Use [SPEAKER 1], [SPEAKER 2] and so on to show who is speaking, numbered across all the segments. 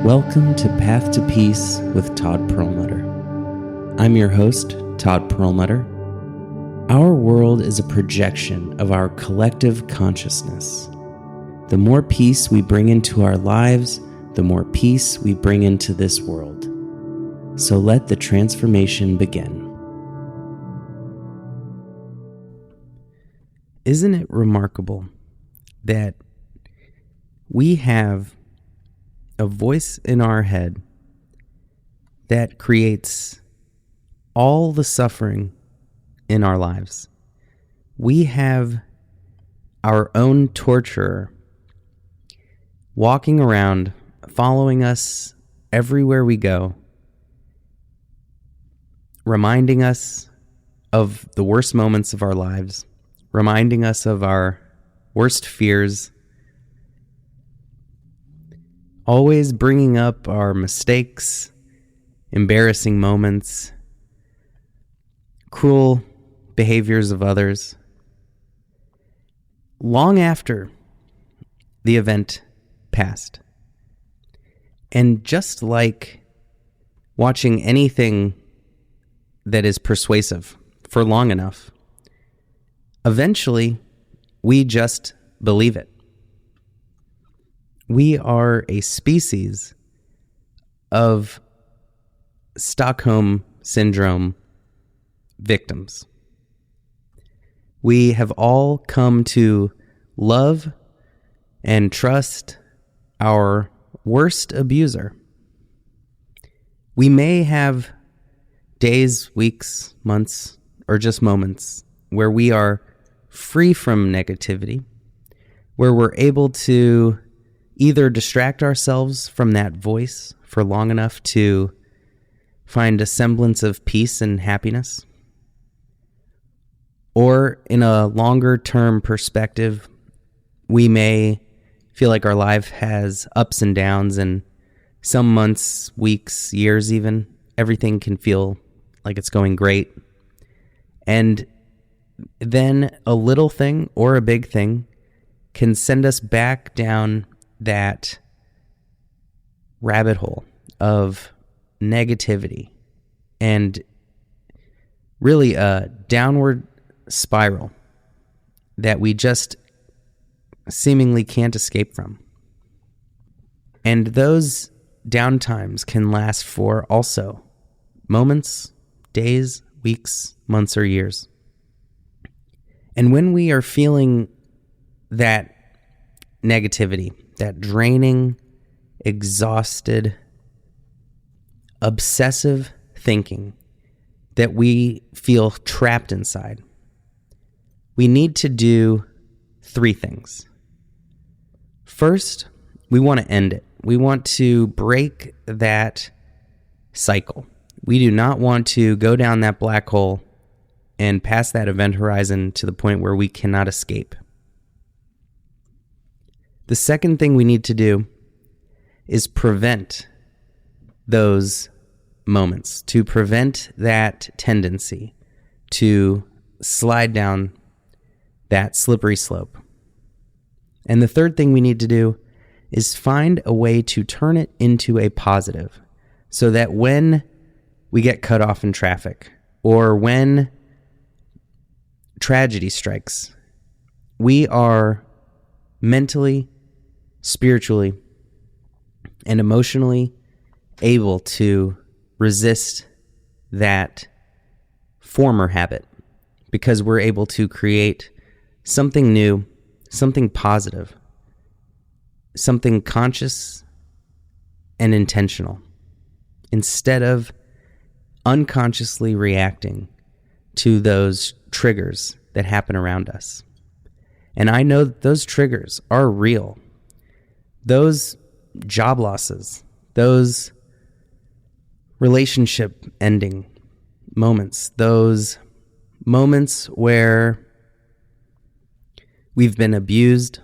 [SPEAKER 1] Welcome to Path to Peace with Todd Perlmutter. I'm your host, Todd Perlmutter. Our world is a projection of our collective consciousness. The more peace we bring into our lives, the more peace we bring into this world. So let the transformation begin. Isn't it remarkable that we have a voice in our head that creates all the suffering in our lives? We have our own torturer walking around, following us everywhere we go, reminding us of the worst moments of our lives, reminding us of our worst fears, always bringing up our mistakes, embarrassing moments, cruel behaviors of others. Long after the event passed. And just like watching anything that is persuasive for long enough, eventually we just believe it. We are a species of Stockholm Syndrome victims. We have all come to love and trust our worst abuser. We may have days, weeks, months, or just moments where we are free from negativity, where we're able to either distract ourselves from that voice for long enough to find a semblance of peace and happiness, or in a longer term perspective, we may feel like our life has ups and downs, and some months, weeks, years even, everything can feel like it's going great. And then a little thing or a big thing can send us back down that rabbit hole of negativity and really a downward spiral that we just seemingly can't escape from. And those downtimes can last for also moments, days, weeks, months, or years. And when we are feeling that negativity, that draining, exhausted, obsessive thinking that we feel trapped inside, we need to do three things. First, we want to end it. We want to break that cycle. We do not want to go down that black hole and pass that event horizon to the point where we cannot escape. The second thing we need to do is prevent those moments, to prevent that tendency to slide down that slippery slope. And the third thing we need to do is find a way to turn it into a positive, so that when we get cut off in traffic or when tragedy strikes, we are mentally, spiritually, and emotionally able to resist that former habit, because we're able to create something new, something positive, something conscious and intentional, instead of unconsciously reacting to those triggers that happen around us. And I know that those triggers are real. Those job losses, those relationship ending moments, those moments where we've been abused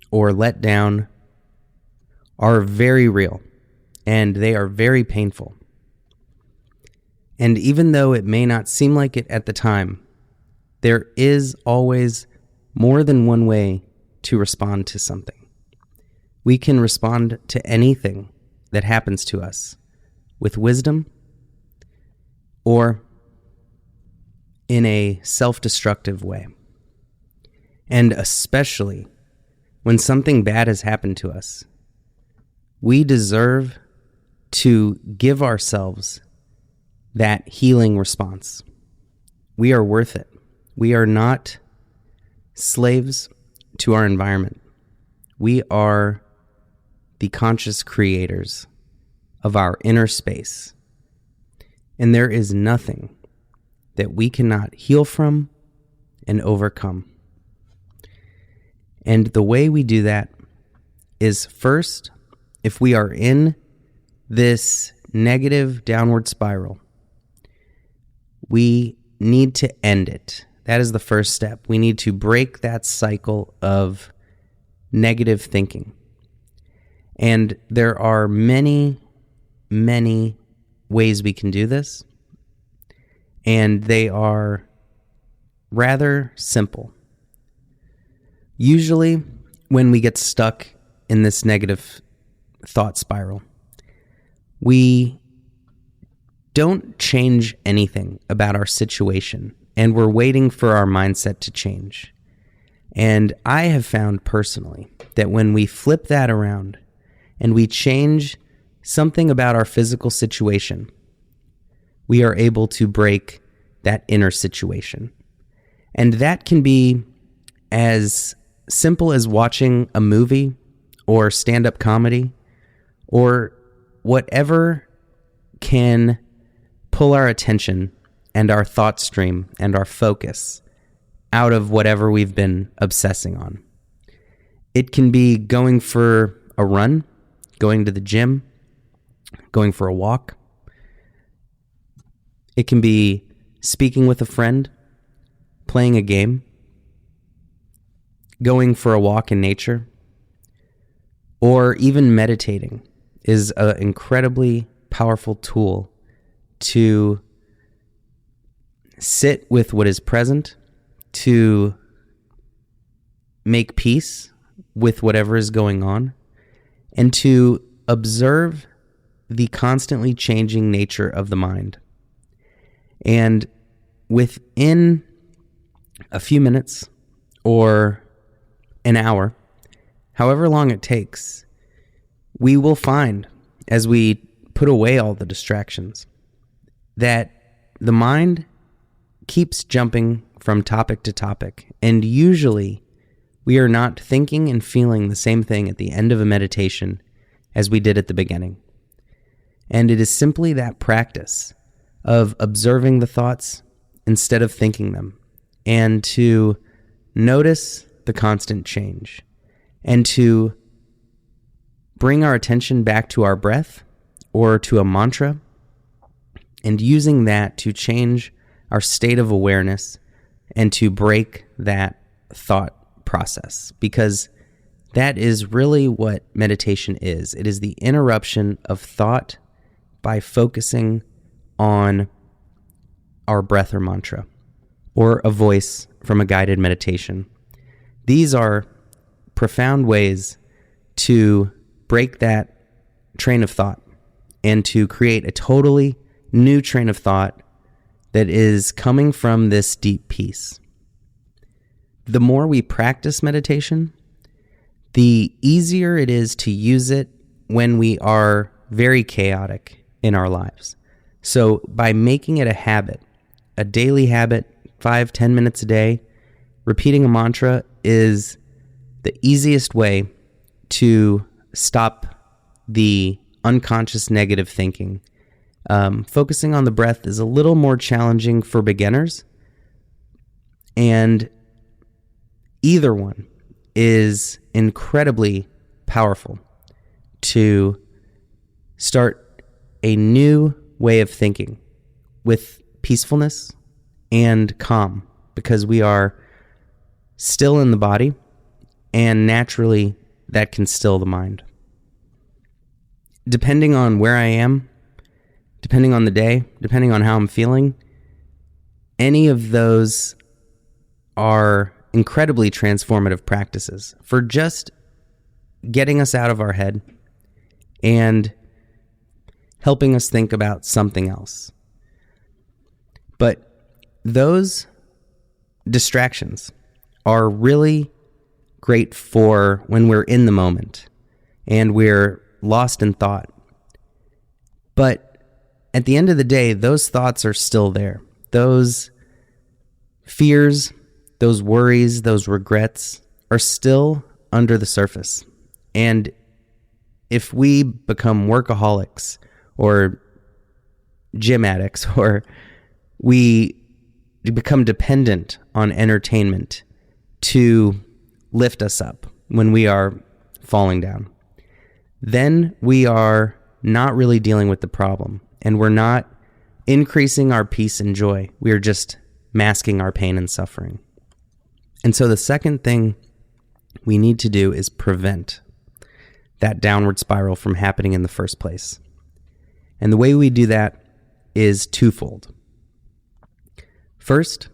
[SPEAKER 1] or let down, are very real, and they are very painful. And even though it may not seem like it at the time, there is always more than one way to respond to something. We can respond to anything that happens to us with wisdom or in a self-destructive way. And especially when something bad has happened to us, we deserve to give ourselves that healing response. We are worth it. We are not slaves to our environment. We are the conscious creators of our inner space. And there is nothing that we cannot heal from and overcome. And the way we do that is, first, if we are in this negative downward spiral, we need to end it. That is the first step. We need to break that cycle of negative thinking. And there are many, many ways we can do this. And they are rather simple. Usually, when we get stuck in this negative thought spiral, we don't change anything about our situation, and we're waiting for our mindset to change. And I have found personally that when we flip that around and we change something about our physical situation, we are able to break that inner situation. And that can be as simple as watching a movie or stand-up comedy or whatever can pull our attention and our thought stream and our focus out of whatever we've been obsessing on. It can be going for a run, going to the gym, going for a walk. It can be speaking with a friend, playing a game, going for a walk in nature, or even meditating is an incredibly powerful tool to sit with what is present, to make peace with whatever is going on, and to observe the constantly changing nature of the mind. And within a few minutes or an hour, however long it takes, we will find, as we put away all the distractions, that the mind keeps jumping from topic to topic. And usually we are not thinking and feeling the same thing at the end of a meditation as we did at the beginning. And it is simply that practice of observing the thoughts instead of thinking them, and to notice the constant change, and to bring our attention back to our breath or to a mantra, and using that to change our state of awareness and to break that thought process. Because that is really what meditation is. It is the interruption of thought by focusing on our breath or mantra, or a voice from a guided meditation. These are profound ways to break that train of thought and to create a totally new train of thought that is coming from this deep peace. The more we practice meditation, the easier it is to use it when we are very chaotic in our lives. So by making it a habit, a daily habit, 5-10 minutes a day, repeating a mantra is the easiest way to stop the unconscious negative thinking. Focusing on the breath is a little more challenging for beginners, and either one is incredibly powerful to start a new way of thinking with peacefulness and calm, because we are still in the body, and naturally that can still the mind. Depending on where I am, depending on the day, depending on how I'm feeling, any of those are incredibly transformative practices for just getting us out of our head and helping us think about something else. But those distractions are really great for when we're in the moment and we're lost in thought. But at the end of the day, those thoughts are still there. Those fears, those worries, those regrets are still under the surface. And if we become workaholics or gym addicts, or we become dependent on entertainment to lift us up when we are falling down, then we are not really dealing with the problem, and we're not increasing our peace and joy. We are just masking our pain and suffering. And so the second thing we need to do is prevent that downward spiral from happening in the first place. And the way we do that is twofold. First,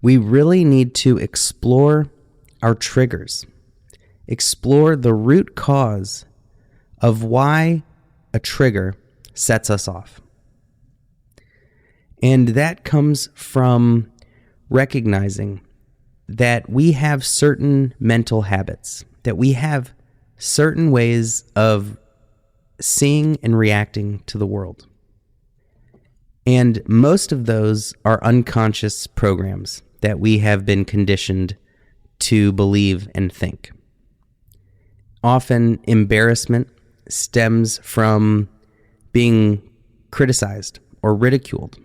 [SPEAKER 1] we really need to explore our triggers, explore the root cause of why a trigger sets us off. And that comes from recognizing that we have certain mental habits, that we have certain ways of seeing and reacting to the world. And most of those are unconscious programs that we have been conditioned to believe and think. Often embarrassment stems from being criticized or ridiculed,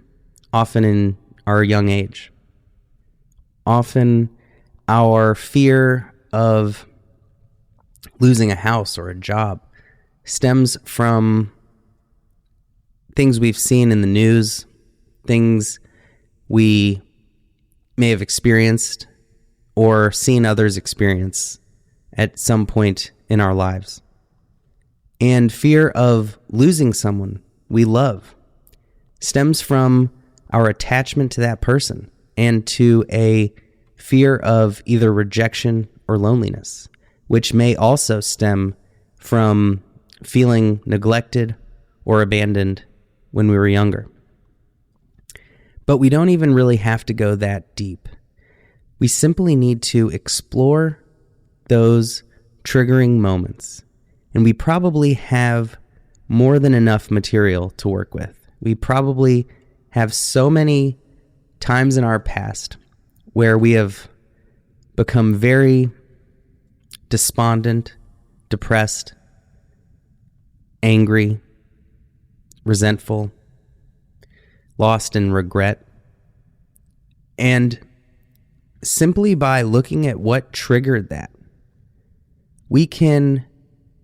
[SPEAKER 1] often in our young age. Often our fear of losing a house or a job stems from things we've seen in the news, things we may have experienced or seen others experience at some point in our lives. And fear of losing someone we love stems from our attachment to that person and to a fear of either rejection or loneliness, which may also stem from feeling neglected or abandoned when we were younger. But we don't even really have to go that deep. We simply need to explore those triggering moments. And we probably have more than enough material to work with. We probably have so many times in our past where we have become very despondent, depressed, angry, resentful, lost in regret. And simply by looking at what triggered that, we can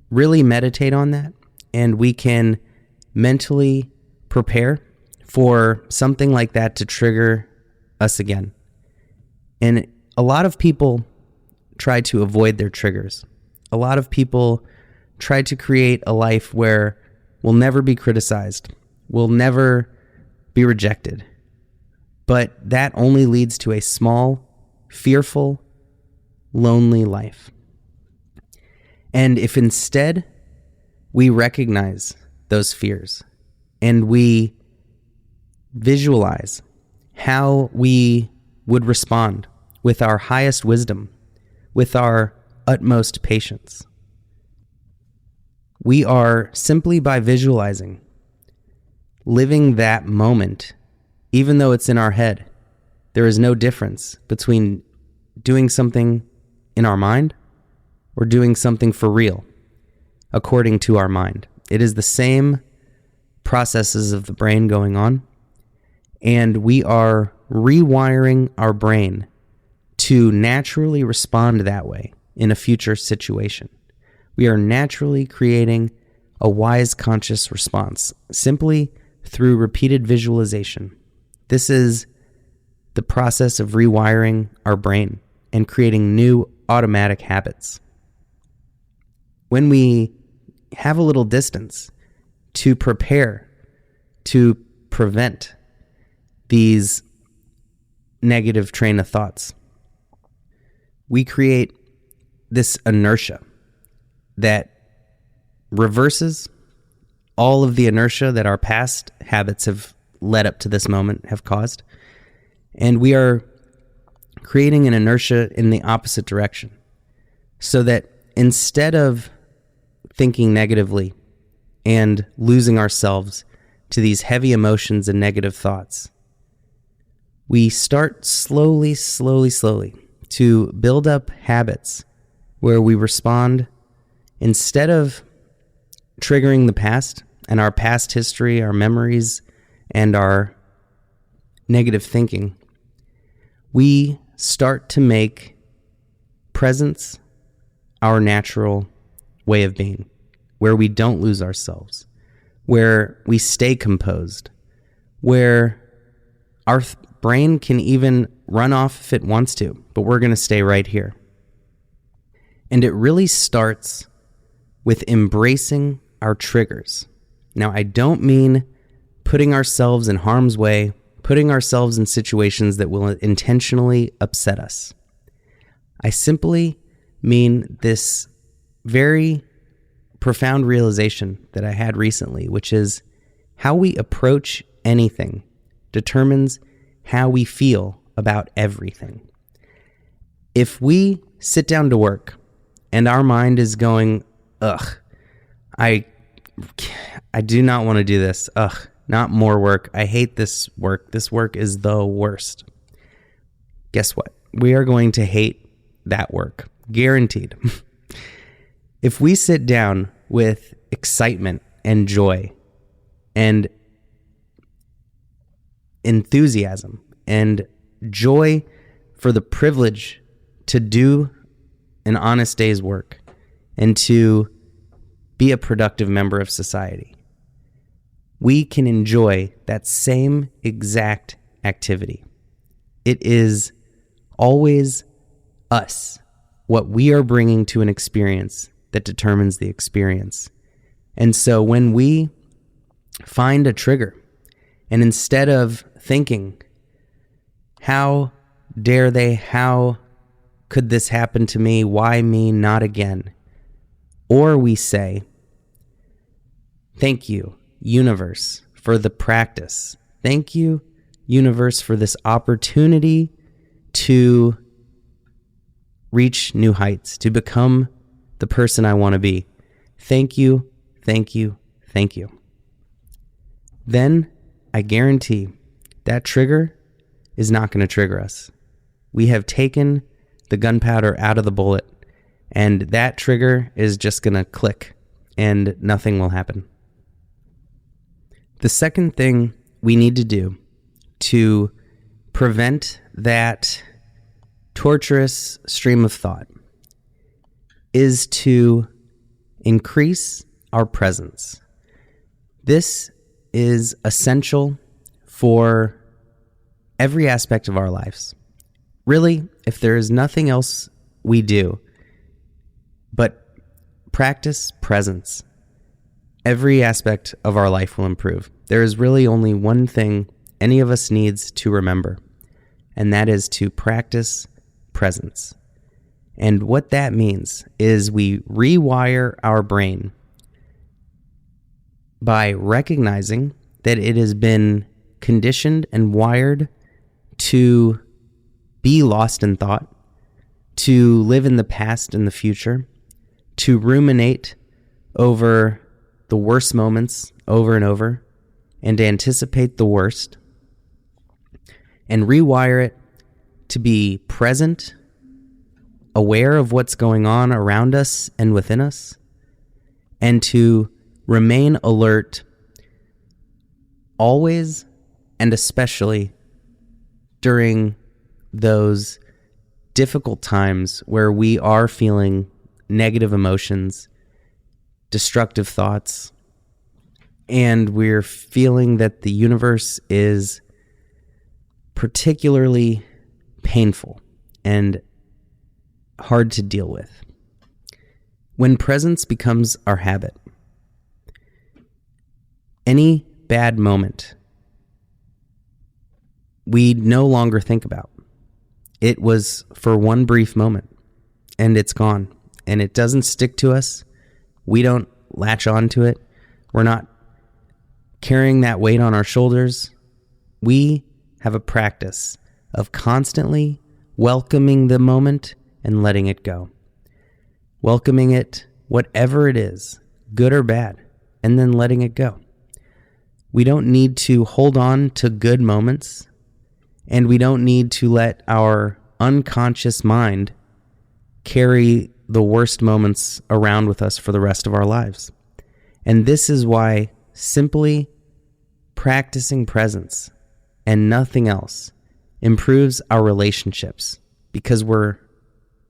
[SPEAKER 1] really meditate on that, and we can mentally prepare for something like that to trigger us again. And a lot of people try to avoid their triggers. A lot of people try to create a life where we'll never be criticized, we'll never be rejected. But that only leads to a small, fearful, lonely life. And if instead we recognize those fears and we visualize how we would respond with our highest wisdom, with our utmost patience, we are simply by visualizing, living that moment, even though it's in our head. There is no difference between doing something in our mind or doing something for real, according to our mind. It is the same processes of the brain going on, and we are rewiring our brain to naturally respond that way in a future situation. We are naturally creating a wise, conscious response simply through repeated visualization. This is the process of rewiring our brain and creating new automatic habits. When we have a little distance to prepare, to prevent these negative train of thoughts, we create this inertia that reverses all of the inertia that our past habits have led up to this moment have caused. And we are creating an inertia in the opposite direction, so that instead of thinking negatively and losing ourselves to these heavy emotions and negative thoughts, we start slowly to build up habits where we respond, instead of triggering the past and our past history, our memories, and our negative thinking. We start to make presence our natural way of being, where we don't lose ourselves, where we stay composed, where our brain can even run off if it wants to, but we're going to stay right here. And it really starts with embracing our triggers. Now, I don't mean putting ourselves in harm's way, putting ourselves in situations that will intentionally upset us. I simply mean this very profound realization that I had recently, which is how we approach anything determines how we feel about everything. If we sit down to work and our mind is going, ugh, I do not want to do this. Ugh, not more work. I hate this work. This work is the worst. Guess what? We are going to hate that work. Guaranteed. If we sit down with excitement and joy and enthusiasm and joy for the privilege to do an honest day's work and to be a productive member of society, we can enjoy that same exact activity. It is always us, what we are bringing to an experience, that determines the experience. And so when we find a trigger, and instead of thinking, how dare they, how could this happen to me, why me, not again, or we say, thank you, universe, for the practice. Thank you, universe, for this opportunity to reach new heights, to become the person I want to be. Thank you, thank you, thank you. Then I guarantee that trigger is not going to trigger us. We have taken the gunpowder out of the bullet, and that trigger is just going to click and nothing will happen. The second thing we need to do to prevent that torturous stream of thought is to increase our presence. This is essential for every aspect of our lives. Really, if there is nothing else we do but practice presence, every aspect of our life will improve. There is really only one thing any of us needs to remember, and that is to practice presence. And what that means is we rewire our brain by recognizing that it has been conditioned and wired to be lost in thought, to live in the past and the future, to ruminate over the worst moments over and over, and to anticipate the worst, and rewire it to be present, aware of what's going on around us and within us, and to remain alert always and especially during those difficult times where we are feeling negative emotions, destructive thoughts, and we're feeling that the universe is particularly painful and hard to deal with. When presence becomes our habit, any bad moment we no longer think about. It was for one brief moment and it's gone, and it doesn't stick to us. We don't latch on to it. We're not carrying that weight on our shoulders, we have a practice of constantly welcoming the moment and letting it go. Welcoming it, whatever it is, good or bad, and then letting it go. We don't need to hold on to good moments, and we don't need to let our unconscious mind carry the worst moments around with us for the rest of our lives. And this is why simply practicing presence and nothing else improves our relationships, because we're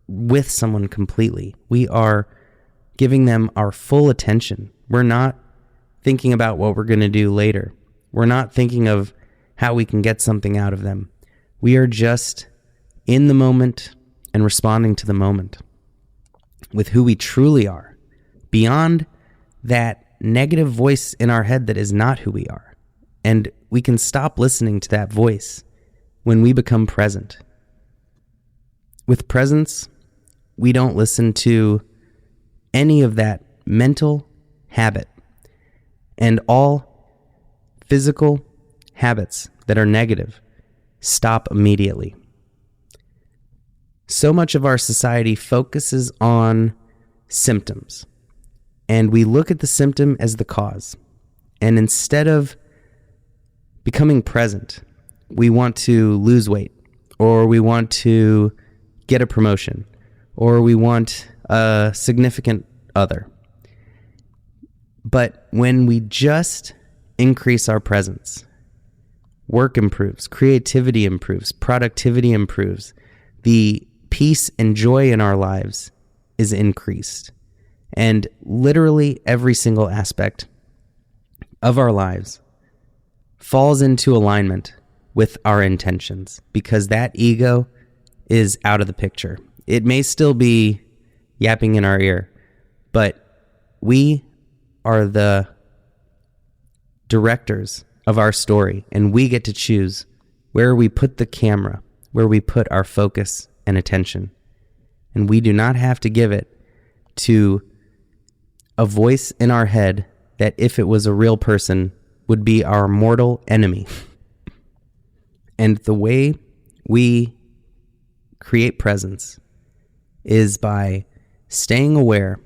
[SPEAKER 1] with someone completely. We are giving them our full attention. We're not thinking about what we're going to do later. We're not thinking of how we can get something out of them. We are just in the moment and responding to the moment with who we truly are, beyond that negative voice in our head that is not who we are. And we can stop listening to that voice when we become present. With presence, we don't listen to any of that mental habit and all physical habits that are negative. Stop immediately. So much of our society focuses on symptoms, and we look at the symptom as the cause. And instead of becoming present, we want to lose weight, or we want to get a promotion, or we want a significant other. But when we just increase our presence, work improves, creativity improves, productivity improves, the peace and joy in our lives is increased. And literally every single aspect of our lives falls into alignment with our intentions, because that ego is out of the picture. It may still be yapping in our ear, but we are the directors of our story, and we get to choose where we put the camera, where we put our focus and attention. And we do not have to give it to a voice in our head that, if it was a real person, would be our mortal enemy. And the way we create presence is by staying aware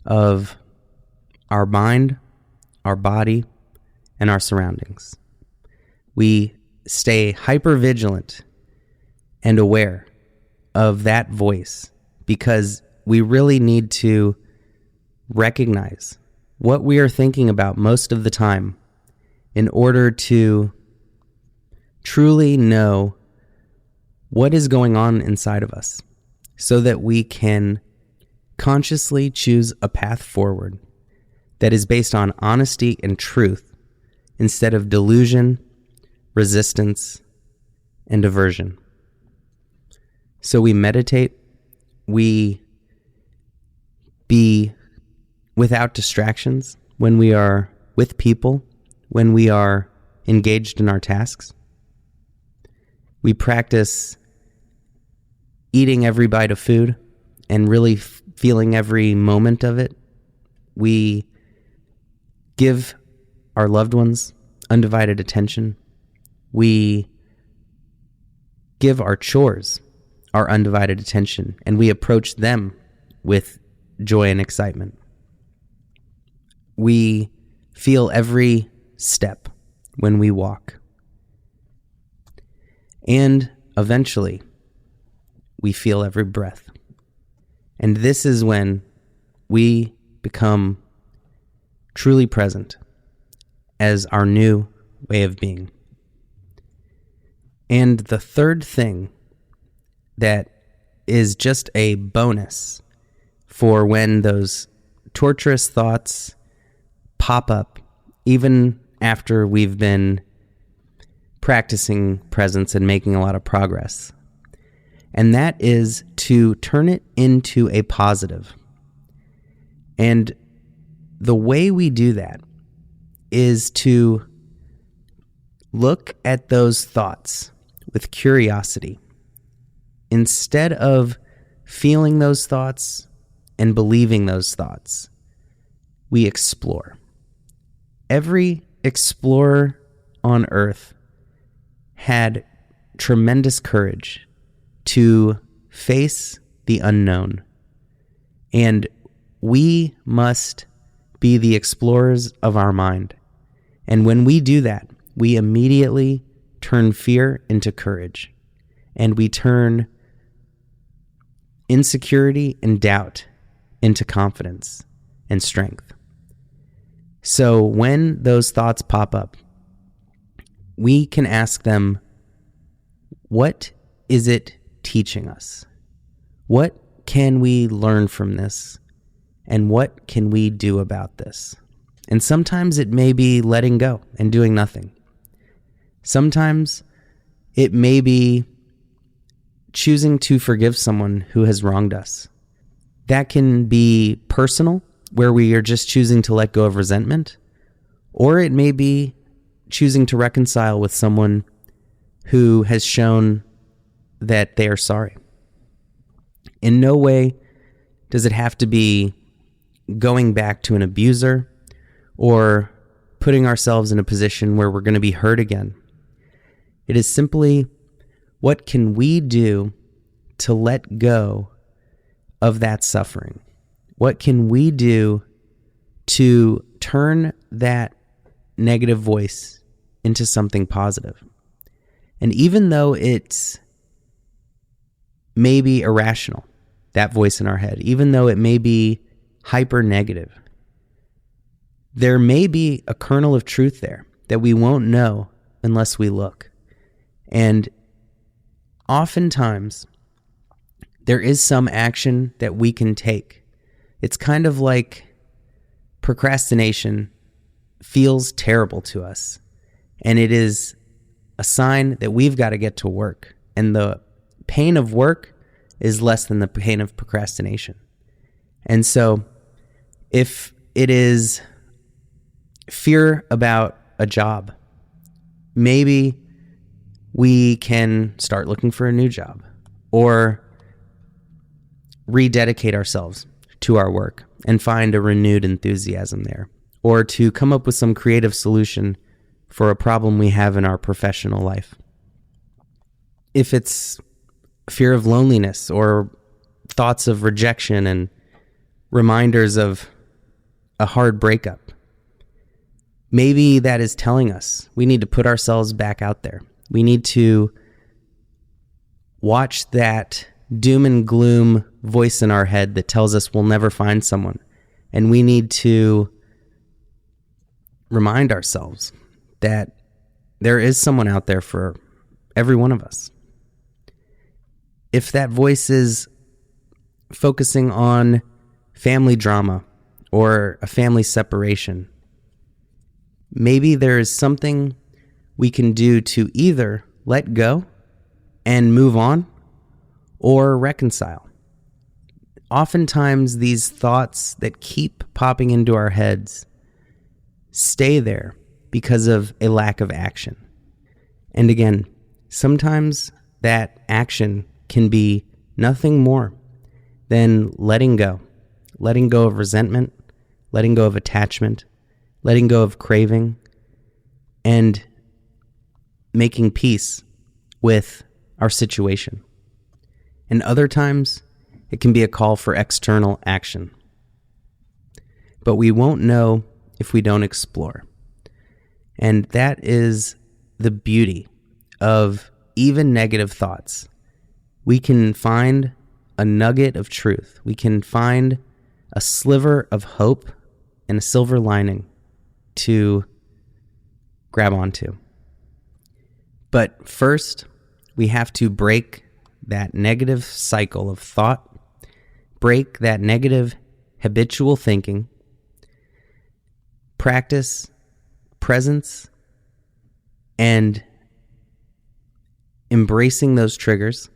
[SPEAKER 1] of our mind, our body, and our surroundings. We stay hyper vigilant and aware of that voice, because we really need to recognize what we are thinking about most of the time in order to truly know what is going on inside of us, so that we can consciously choose a path forward that is based on honesty and truth instead of delusion, resistance, and aversion. So we meditate, we be without distractions when we are with people, when we are engaged in our tasks. We practice eating every bite of food and really feeling every moment of it. We give our loved ones undivided attention. We give our chores our undivided attention, and we approach them with joy and excitement. We feel every step when we walk. And eventually, we feel every breath. And this is when we become truly present as our new way of being. And the third thing that is just a bonus for when those torturous thoughts pop up, even after we've been practicing presence and making a lot of progress. And that is to turn it into a positive. And the way we do that is to look at those thoughts with curiosity. Instead of feeling those thoughts and believing those thoughts, we explore. Every explorer on earth had tremendous courage to face the unknown. And we must be the explorers of our mind. And when we do that, we immediately turn fear into courage. And we turn insecurity and doubt into confidence and strength. So when those thoughts pop up, we can ask them, what is it teaching us? What can we learn from this? And what can we do about this? And sometimes it may be letting go and doing nothing. Sometimes it may be choosing to forgive someone who has wronged us. That can be personal, where we are just choosing to let go of resentment, or it may be choosing to reconcile with someone who has shown that they are sorry. In no way does it have to be going back to an abuser or putting ourselves in a position where we're going to be hurt again. It is simply, what can we do to let go of that suffering? What can we do to turn that negative voice into something positive? And even though it's maybe irrational, that voice in our head, even though it may be hyper negative, there may be a kernel of truth there that we won't know unless we look. And oftentimes, there is some action that we can take. It's kind of like procrastination feels terrible to us. And it is a sign that we've got to get to work. And the pain of work is less than the pain of procrastination. And so if it is fear about a job, maybe we can start looking for a new job or rededicate ourselves to our work and find a renewed enthusiasm there, or to come up with some creative solution for a problem we have in our professional life. If it's fear of loneliness or thoughts of rejection and reminders of a hard breakup, maybe that is telling us we need to put ourselves back out there. We need to watch that doom and gloom voice in our head that tells us we'll never find someone. And we need to remind ourselves that there is someone out there for every one of us. If that voice is focusing on family drama or a family separation, maybe there is something we can do to either let go and move on or reconcile. Oftentimes, these thoughts that keep popping into our heads stay there because of a lack of action. And again, sometimes that action can be nothing more than letting go of resentment, letting go of attachment, letting go of craving, and making peace with our situation. And other times, it can be a call for external action. But we won't know if we don't explore. And that is the beauty of even negative thoughts. We can find a nugget of truth. We can find a sliver of hope and a silver lining to grab onto. But first, we have to break that negative cycle of thought, break that negative habitual thinking, practice presence, and embracing those triggers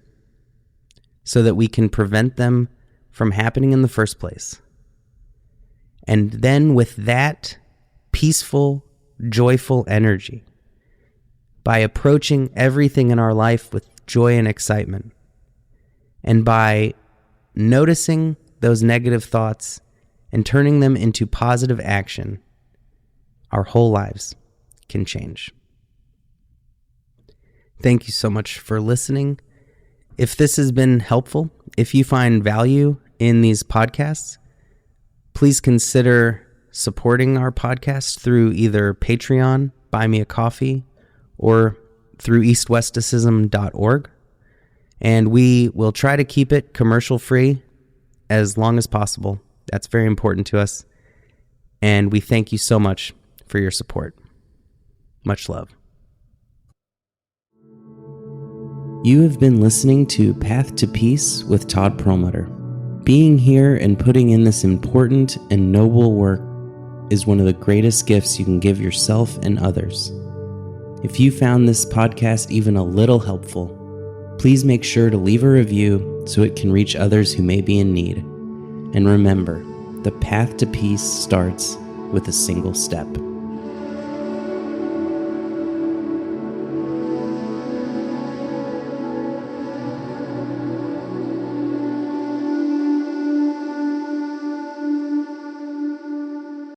[SPEAKER 1] so that we can prevent them from happening in the first place. And then with that peaceful, joyful energy, by approaching everything in our life with joy and excitement, and by noticing those negative thoughts and turning them into positive action, our whole lives can change. Thank you so much for listening. If this has been helpful, if you find value in these podcasts, please consider supporting our podcast through either Patreon, Buy Me a Coffee, or through eastwestism.org. And we will try to keep it commercial free as long as possible. That's very important to us. And we thank you so much for your support. Much love. You have been listening to Path to Peace with Todd Perlmutter. Being here and putting in this important and noble work is one of the greatest gifts you can give yourself and others. If you found this podcast even a little helpful, please make sure to leave a review so it can reach others who may be in need. And remember, the path to peace starts with a single step.